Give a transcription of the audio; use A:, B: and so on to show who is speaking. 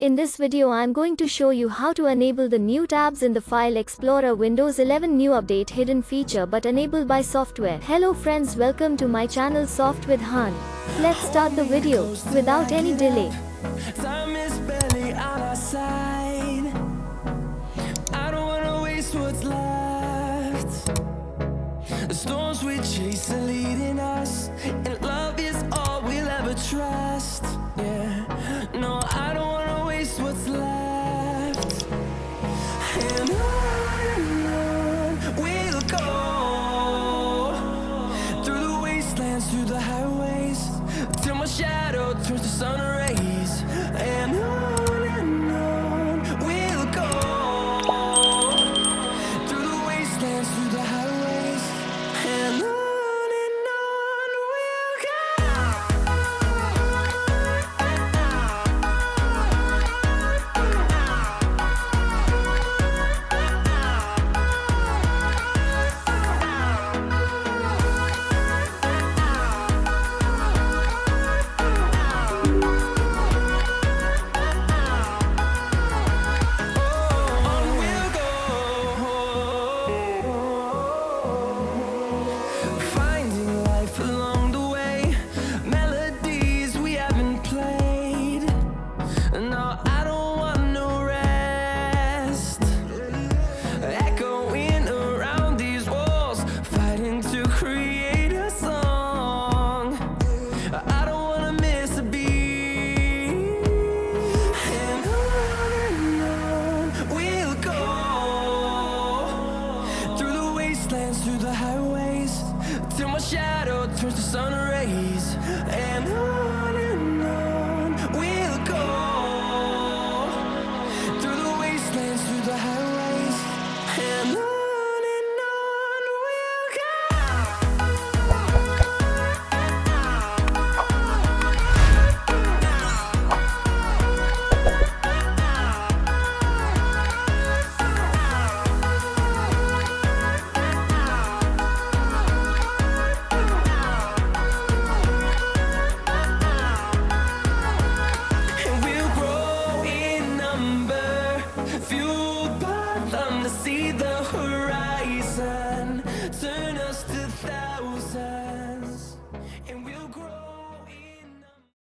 A: In this video I'm going to show you how to enable the new tabs in the File Explorer Windows 11 new update hidden feature but enabled by software. Hello friends, welcome to my channel Soft with HaAn. Let's start the video without any delay.
B: Time is barely on our side. I don't wanna waste what's left. The storms we chase are leading us, and love is all we'll ever trust. Yeah, no, I don't wanna waste what's left. And on we'll go, through the wastelands, through the highways, till my shadow turns to sun rays. And on we'll go, through the wastelands, through the highways, and on we'll finding life along the way, melodies we haven't played. No, I